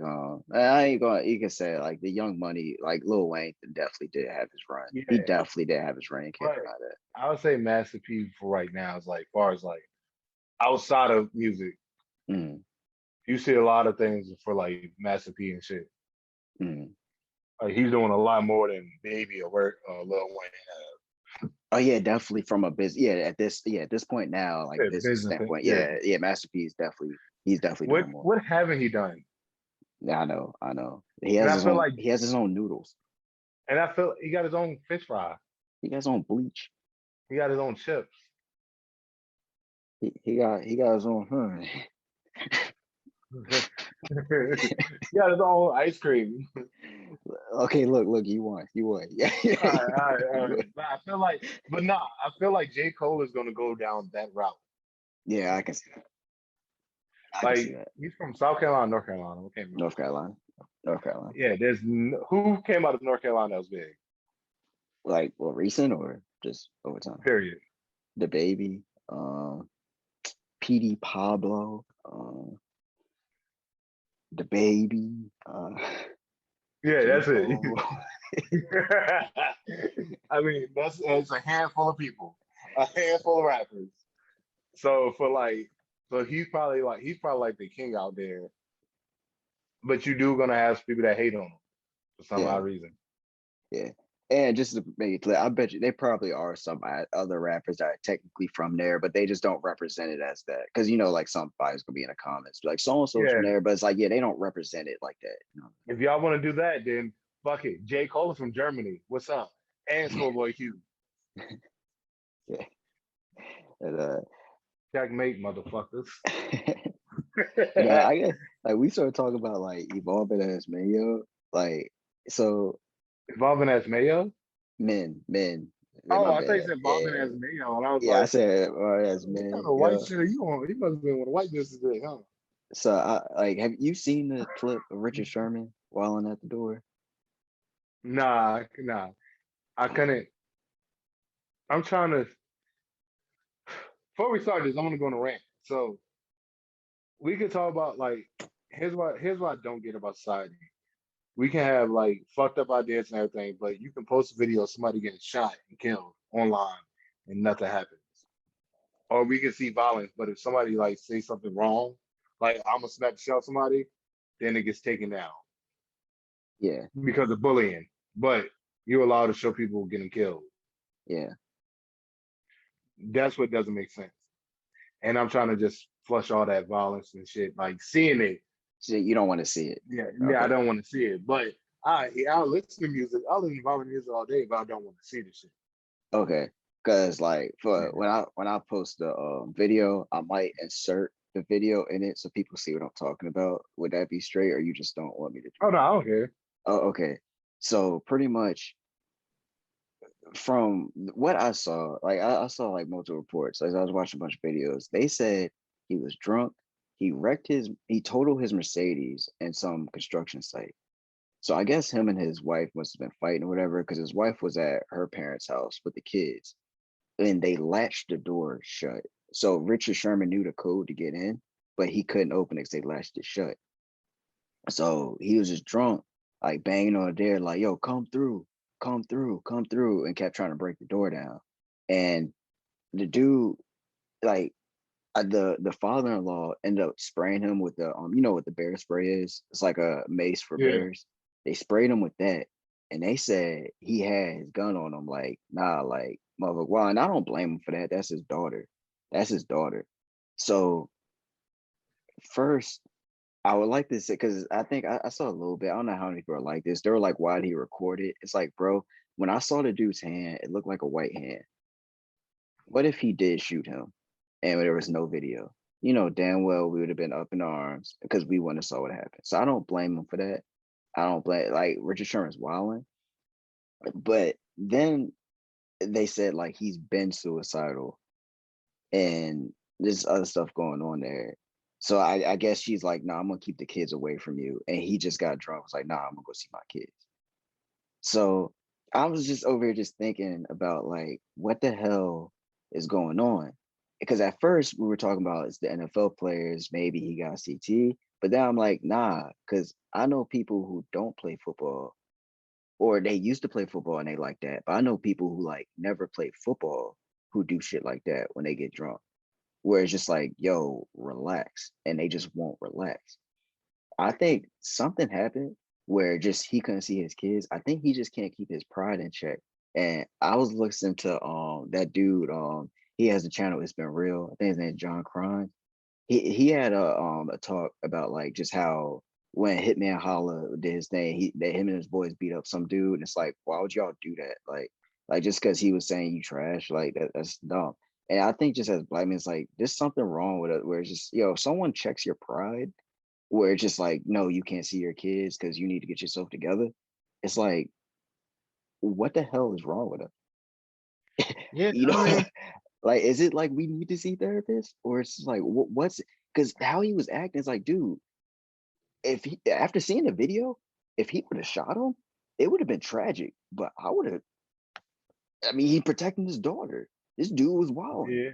I ain't going you can say like the Young Money, like Lil Wayne definitely did have his run. He yeah, definitely did have his run, can't but deny that. I would say Master P for right now is like far as like outside of music. Mm, You see a lot of things for like Master P and shit. mm. Like he's doing a lot more than Baby or Lil Wayne. Oh yeah, definitely from a business. At this point now, like Yeah, business business thing. standpoint, Yeah. yeah, Master P is he's definitely doing more. What haven't he done? Yeah, I know. And I feel like He has his own noodles. he got his own fish fry. He got his own bleach. He got his own chips. He got his own He got his own ice cream. Okay, look, you won. Yeah. All right, all right, all You right. won. But I feel like J. Cole is gonna go down that route. Yeah, I can see that. I can see Like that. he's from South Carolina, North Carolina. I can't remember. North Carolina. North Carolina. Yeah, who came out of North Carolina that was big. Like, well, recent or just over time? Period. The baby, PD Pablo, the baby, Yeah, J. that's Cole. it. I mean, it's a handful of people, a handful of rappers. So he's probably like the king out there. But you do gonna have people that hate on him for some Yeah, odd reason. yeah. And just to make it clear, I bet you they probably are some other rappers that are technically from there, but they just don't represent it as that. Because like somebody's gonna be in the comments like so and so's from Yeah. there, but it's like they don't represent it like that. If y'all want to do that, then fuck it. J. Cole is from Germany. What's up? And Schoolboy Q. Yeah. And, Checkmate, motherfuckers. I guess like we started talking about like evolving as men, like so Evolving as Mayo? men. Yeah, Oh, my I thought you bad. said Evolving Yeah, as Mayo. And I was yeah. I like, said as what kind men. of white Yeah. shit are you on? You must have been with a white business today, huh? So have you seen the clip of Richard Sherman wilding at the door? Nah. I couldn't. I'm trying to. Before we start this, I'm gonna go on a rant. So we could talk about like here's what I don't get about society. We can have like fucked up ideas and everything, but you can post a video of somebody getting shot and killed online and nothing happens. Or we can see violence, but if somebody like say something wrong, like I'm gonna snap the shot somebody, then it gets taken down Yeah, because of bullying. But you're allowed to show people getting killed. yeah. That's what doesn't make sense. And I'm trying to just flush all that violence and shit. Like seeing it, So you don't want to see it. yeah, I Okay, don't want to see it. But I'll listen to music. I'll listen to violent music all day, but I don't want to see the shit. okay. Because like for Yeah. when I post the video, I might insert the video in it so people see what I'm talking about. Would that be straight, or you just don't want me to do Oh no, that? I don't care. Oh, okay. So pretty much from what I saw, like I saw like multiple reports. As I was watching a bunch of videos, they said he was drunk. He totaled his Mercedes in some construction site. So I guess him and his wife must have been fighting or whatever, because his wife was at her parents' house with the kids, and they latched the door shut. So Richard Sherman knew the code to get in, but he couldn't open it because they latched it shut. So he was just drunk, like banging on the door, like, yo, come through, and kept trying to break the door down. And the dude, like the father-in-law ended up spraying him with the what the bear spray is? It's like a mace for Yeah. bears. They sprayed him with that, and they said he had his gun on him, like, nah, like motherfucker. Well, and I don't blame him for that. That's his daughter. That's his daughter. So first I would like to say, because I think I saw a little bit. I don't know how many people are like this. They were like, why did he record it? It's like, bro, when I saw the dude's hand, it looked like a white hand. What if he did shoot him and there was no video? You know, damn well we would have been up in arms because we wouldn't have saw what happened. So I don't blame him for that. I don't blame, like, Richard Sherman's wilding. But then they said like he's been suicidal and there's other stuff going on there. So I guess she's like, no, I'm gonna keep the kids away from you. And he just got drunk. Was like, nah, I'm gonna go see my kids. So I was just over here just thinking about like what the hell is going on. Because at first we were talking about it's the NFL players, maybe he got CT, but then I'm like, nah, because I know people who don't play football or they used to play football and they like that. But I know people who like never played football who do shit like that when they get drunk where it's just like, yo, relax. And they just won't relax. I think something happened where just he couldn't see his kids. I think he just can't keep his pride in check. And I was listening to that dude, he has a channel, It's Been Real. I think his name is John Crine. He had a talk about like just how when Hitman Holla did his thing, him and his boys beat up some dude, and it's like, why would y'all do that? Like just because he was saying you trash, like that's dumb. And I think just as black men, it's like there's something wrong with it where it's just, if someone checks your pride, where it's just like, no, you can't see your kids because you need to get yourself together. It's like, what the hell is wrong with us? Yeah, You I know, mean, like, is it like we need to see therapists, or it's just like, what's because how he was acting is like, dude, if he after seeing the video, if he would have shot him, it would have been tragic. But I would have. I mean, he protecting his daughter. This dude was wilding. yeah,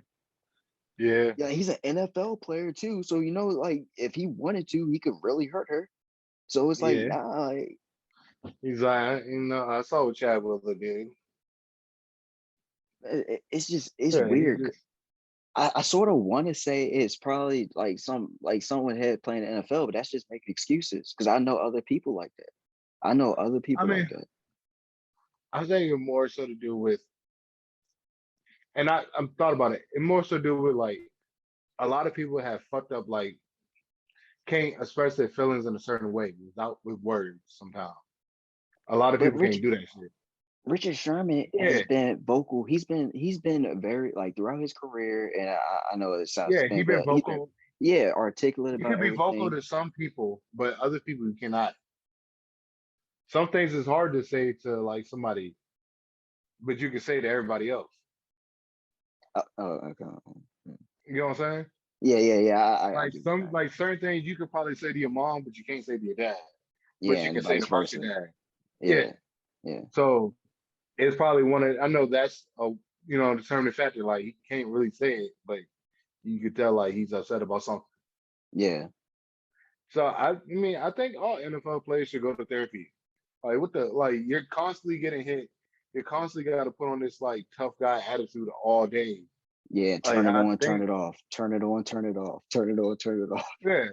yeah. Yeah, he's an NFL player too, so like if he wanted to, he could really hurt her. So it's like, Yeah. nah, like, He's like, I saw what Chadwell did. it's just it's Yeah, he weird. just I sort of want to say it's probably like someone had playing the NFL, but that's just making excuses because I know other people like that. I know other I people like mean, that. I think it more so to do with, and I'm thought about it. It more so to do with like a lot of people have fucked up like can't express their feelings in a certain way without with words sometimes. A lot of But people can't do that shit. Richard Sherman has Yeah, been vocal. He's been a very like throughout his career, and I know it sounds yeah, he spin, been but he's been vocal. articulate He about could be vocal everything. to some people, but other people you cannot. Some things is hard to say to like somebody, but you can say to everybody else. Okay. You know what I'm saying? Yeah. I Like get what you're some saying. like certain things you could probably say to your mom, but you can't say to your dad. But Yeah, you and can say vice to fuck your versa. dad. Yeah. Yeah, yeah, So it's probably one of I know that's a determining factor. Like he can't really say it, but you could tell like he's upset about something. yeah, So I mean I think all NFL players should go to therapy. Like what the like you're constantly getting hit. You're constantly got to put on this like tough guy attitude all day. yeah. Like Turn it I on, turn think it off. Turn it on, turn it off. Turn it on, turn it off. yeah.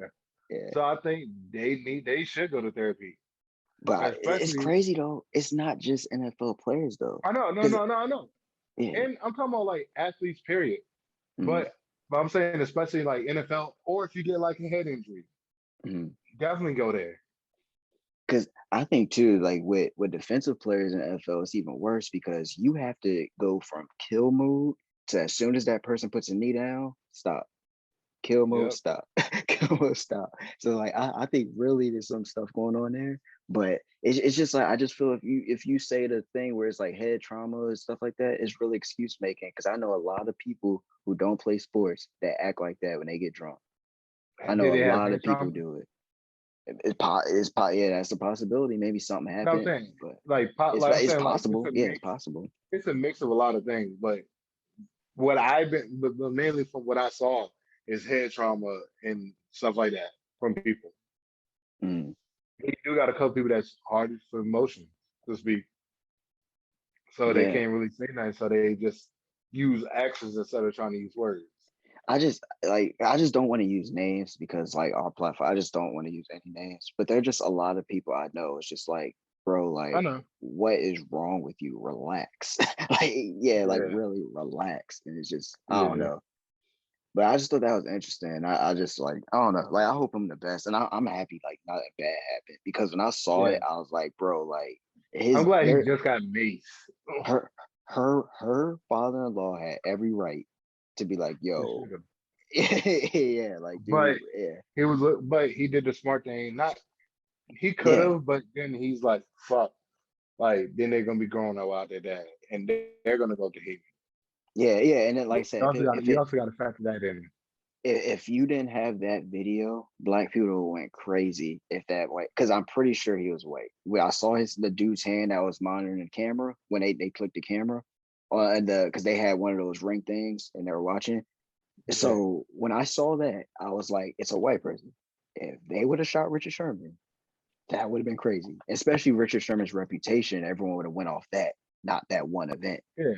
Yeah. So I think they should go to therapy, But it's especially crazy though. It's not just NFL players though. I know, no, Because no, no, I know. yeah, And I'm talking about like athletes, period. mm, But I'm saying especially like NFL, or if you get like a head injury, mm. definitely go there. Because I think too, like with defensive players in the NFL, it's even worse because you have to go from kill mode to as soon as that person puts a knee down, stop. Kill mode, Yep. stop. Kill mode, stop. So like I think really there's some stuff going on there, but it's just like I just feel if you say the thing where it's like head trauma and stuff like that, it's really excuse making because I know a lot of people who don't play sports that act like that when they get drunk. I know Did a they have lot head of people trauma? do it. Yeah, that's a possibility. Maybe something No, I'm happened, saying but like I'm it's saying like possible. Yeah, it's possible. it's a mix of a lot of things. But what I've been, but mainly from what I saw is head trauma and stuff like that from people. Mm, You do got a couple people that's hard for emotion to speak, so they yeah. can't really say nothing. So they just use actions instead of trying to use words. I just don't want to use names because like our platform, I just don't want to use any names. But there are just a lot of people I know. It's just like, bro, I like, know. what is wrong with you? Relax. Like, yeah, like Yeah, really relax. And it's just, I don't yeah, know. But I just thought that was interesting. I just like, I don't know. Like, I hope I'm the best. And I'm happy like not that bad happened. Because when I saw yeah. it, I was like, bro, like I'm his glad he their just got mace. her father-in-law had every right to be like, He yo, should have. yeah, like dude, But yeah. but he did the smart thing. Not he could Yeah, have, but then he's like, fuck. Like then they're gonna be growing up out there, that, and they're gonna go to hate me. yeah. And then, like I You said, also got you also got to factor that in. if you didn't have that video, Black people went crazy if that white. Because I'm pretty sure he was white. When I saw the dude's hand that was monitoring the camera when they clicked the camera on because they had one of those ring things and they were watching. Yeah, So when I saw that, I was like, it's a white person. If they would have shot Richard Sherman, that would have been crazy. Especially Richard Sherman's reputation, everyone would have went off that, not that one event. yeah,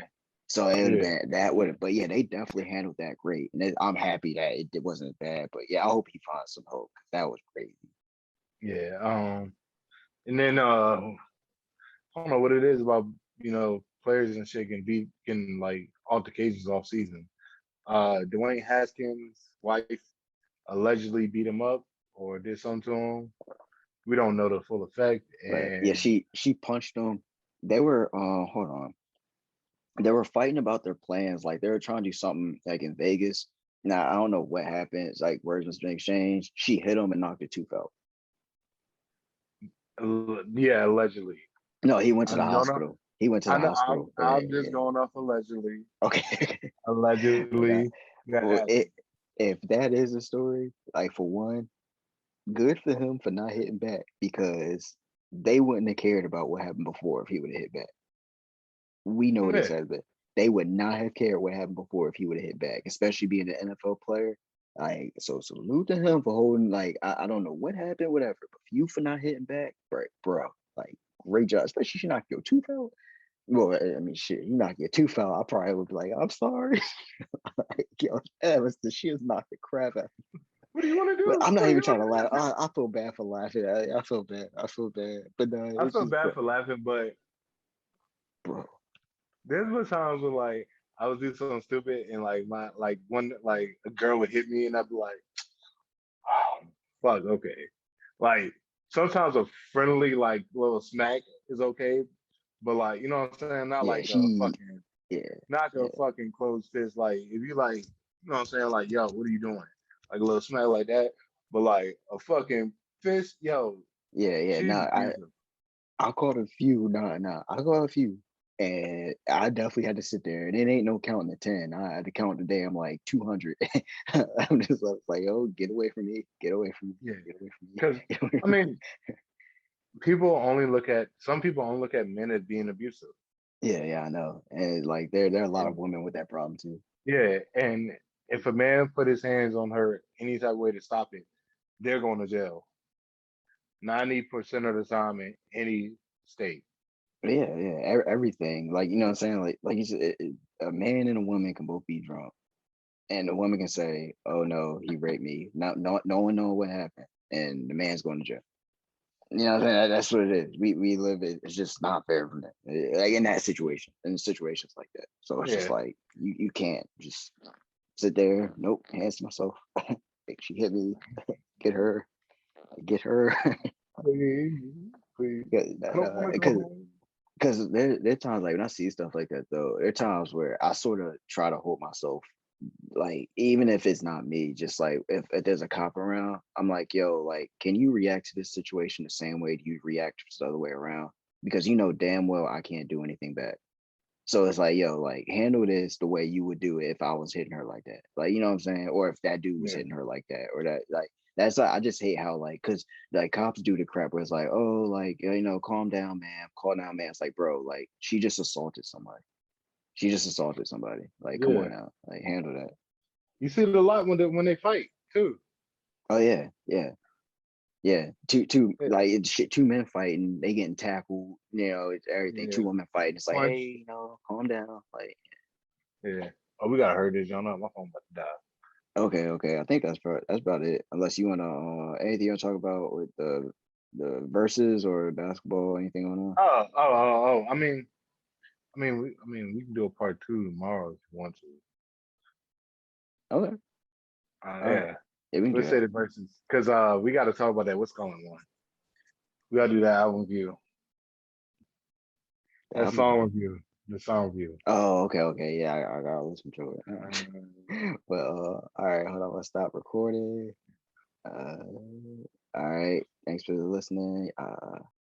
So it would have yeah, been that would have, but yeah, they definitely handled that great, and I'm happy that it wasn't bad. But yeah, I hope he finds some hope. That was crazy. yeah. And then I don't know what it is about players and shit getting like altercations off season. Dwayne Haskins' wife allegedly beat him up or did something to him. We don't know the full effect, But yeah, and she punched him. They were hold on, they were fighting about their plans. Like they were trying to do something like in Vegas, Now I don't know what happened. It's like words was being exchanged. She hit him and knocked a tooth out. Yeah, allegedly. No, he went to the I'm going off. hospital. He went to I the know. hospital. Yeah, I'm just yeah. going off allegedly. Okay. But Allegedly, that well, happened. if that is a story, like for one, good for him for not hitting back because they wouldn't have cared about what happened before if he would have hit back. We know this Yeah, has been. They would not have cared what happened before if he would have hit back, especially being an NFL player. Like, so salute to him for holding, like, I don't know what happened, whatever, but for you for not hitting back, bro, like, great job, especially she knocked your tooth out. Well, I mean, shit, you knock your tooth out, I probably would be like, I'm sorry. Like, yo, she was knocked the crap out. what do you want to But do? I'm What not do even you trying want to to laugh. do? I feel bad for laughing. I feel bad. I feel bad. But no, I it's feel just, bad for laughing, but bro. there's been times when like I would do something stupid and like my like one like a girl would hit me and I'd be like, oh, fuck, okay. Like sometimes a friendly like little smack is okay, but like you know what I'm saying, not Yeah, like a she, fucking yeah, not a yeah, fucking closed fist. Like if you like, you know what I'm saying, like yo, what are you doing? Like a little smack like that, but like a fucking fist, yo, yeah. she's No, abusive. I caught a few. Nah. I caught a few, and I definitely had to sit there. And it ain't no counting to 10. I had to count today. I'm like 200. I'm just like, oh, get away from me, get away from me, Yeah, get away from me, because get away I from me. mean, people only look at some people only look at men as being abusive. Yeah, I know. And like, there are a lot of And women with that problem too. yeah, and if a man put his hands on her any type of way to stop it, they're going to jail 90% of the time in any state. Everything. Like, you know what I'm saying? Like you said, a man and a woman can both be drunk. And the woman can say, "Oh no, he raped me." Not no one know what happened, and the man's going to jail. You know what I'm saying? That's what it is. We live it. It's just not fair from that. Like in that situation, in situations like that. So it's just Yeah. like you can't just sit there. Nope, hands to myself. Like, she hit me. Get her. Get her. Please, please. I don't want to go Because home. there are times like when I see stuff like that though. There are times where I sort of try to hold myself, like even if it's not me, just like if there's a cop around, I'm like, yo, like, can you react to this situation the same way you react the other way around? Because you know damn well I can't do anything back. So it's like, yo, like, handle this the way you would do it if I was hitting her like that. Like, you know what I'm saying? Or if that dude was Yeah. hitting her like that, or that, like, that's like, I just hate how, like, because like cops do the crap where it's like, oh, like, calm down, man, calm down, man. It's like, bro, like, she just assaulted somebody. She just assaulted somebody. Like, come on Yeah. now, like, handle that. You see it a lot when they fight too. Oh yeah. Two Yeah. like it's shit. Two men fighting, they getting tackled. It's everything. Two Yeah. women fighting. It's like, hey, Punch. calm down. Like, Yeah. Oh, we gotta hurt this, y'all know my phone about to die. okay. I think that's about it. Unless you wanna anything you wanna talk about with the verses or basketball, anything on that? I mean, we can do a part two tomorrow if you want to. Okay, all right. Yeah. Yeah, we can do Let's say that. the verses because we got to talk about that. What's going on? We got to do that album review, The that album song review. review, the song review. Oh, okay. Yeah, I gotta listen to it. Um, But all right, hold on. Let's stop recording. All right. Thanks for listening.